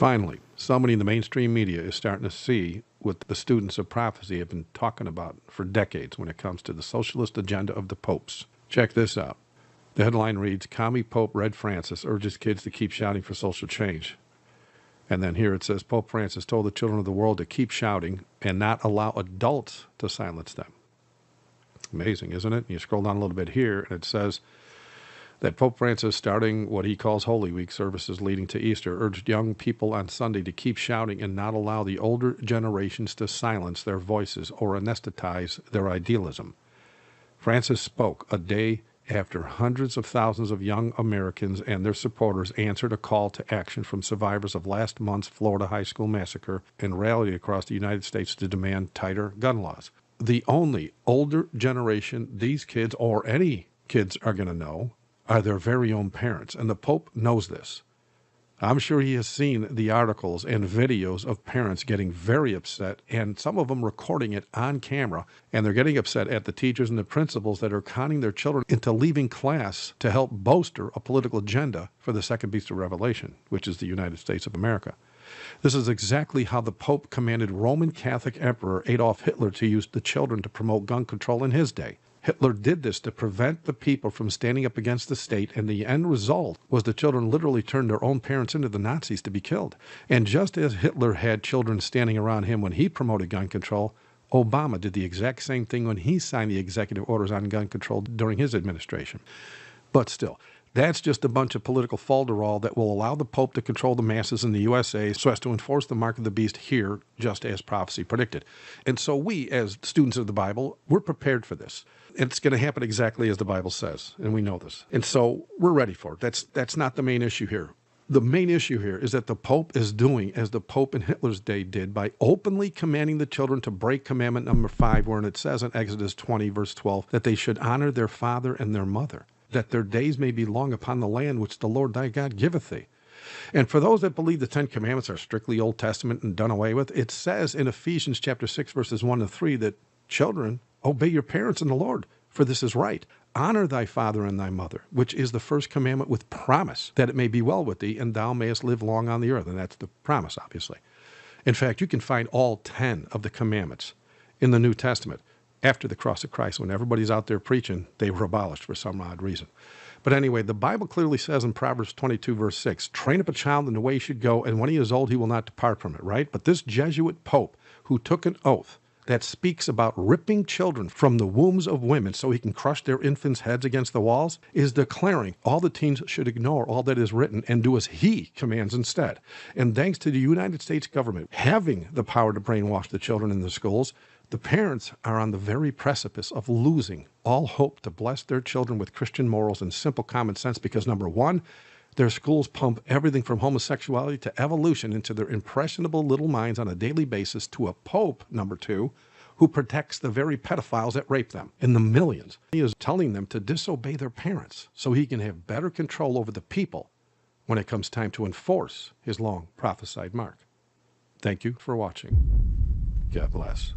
Finally, somebody in the mainstream media is starting to see what the students of prophecy have been talking about for decades when it comes to the socialist agenda of the popes. Check this out. The headline reads, Commie Pope Red Francis urges kids to keep shouting for social change. And then here it says, Pope Francis told the children of the world to keep shouting and not allow adults to silence them. Amazing, isn't it? You scroll down a little bit here, and it says that Pope Francis, starting what he calls Holy Week services leading to Easter, urged young people on Sunday to keep shouting and not allow the older generations to silence their voices or anesthetize their idealism. Francis spoke a day after hundreds of thousands of young Americans and their supporters answered a call to action from survivors of last month's Florida high school massacre and rallied across the United States to demand tighter gun laws. The only older generation these kids or any kids are going to know are their very own parents, and the Pope knows this. I'm sure he has seen the articles and videos of parents getting very upset, and some of them recording it on camera, and they're getting upset at the teachers and the principals that are conning their children into leaving class to help bolster a political agenda for the second beast of Revelation, which is the United States of America. This is exactly how the Pope commanded Roman Catholic Emperor Adolph Hitler to use the children to promote gun control in his day. Hitler did this to prevent the people from standing up against the state, and the end result was the children literally turned their own parents into the Nazis to be killed. And just as Hitler had children standing around him when he promoted gun control, Obama did the exact same thing when he signed the executive orders on gun control during his administration. But still, that's just a bunch of political falderall that will allow the Pope to control the masses in the USA so as to enforce the mark of the beast here, just as prophecy predicted. And so we, as students of the Bible, we're prepared for this. It's going to happen exactly as the Bible says, and we know this. And so we're ready for it. That's not the main issue here. The main issue here is that the Pope is doing as the Pope in Hitler's day did by openly commanding the children to break commandment number 5, wherein it says in Exodus 20, verse 12, that they should honor their father and their mother, that their days may be long upon the land which the Lord thy God giveth thee. And for those that believe the Ten Commandments are strictly Old Testament and done away with, it says in Ephesians chapter 6, verses 1 to 3, that children, obey your parents in the Lord, for this is right. Honor thy father and thy mother, which is the first commandment with promise, that it may be well with thee, and thou mayest live long on the earth. And that's the promise, obviously. In fact, you can find all 10 of the commandments in the New Testament. After the cross of Christ, when everybody's out there preaching, they were abolished for some odd reason. But anyway, the Bible clearly says in Proverbs 22, verse 6, train up a child in the way he should go, and when he is old, he will not depart from it, right? But this Jesuit Pope, who took an oath that speaks about ripping children from the wombs of women so he can crush their infants' heads against the walls, is declaring all the teens should ignore all that is written and do as he commands instead. And thanks to the United States government having the power to brainwash the children in the schools, the parents are on the very precipice of losing all hope to bless their children with Christian morals and simple common sense because, number one, their schools pump everything from homosexuality to evolution into their impressionable little minds on a daily basis to a pope, number two, who protects the very pedophiles that rape them in the millions. He is telling them to disobey their parents so he can have better control over the people when it comes time to enforce his long prophesied mark. Thank you for watching. God bless.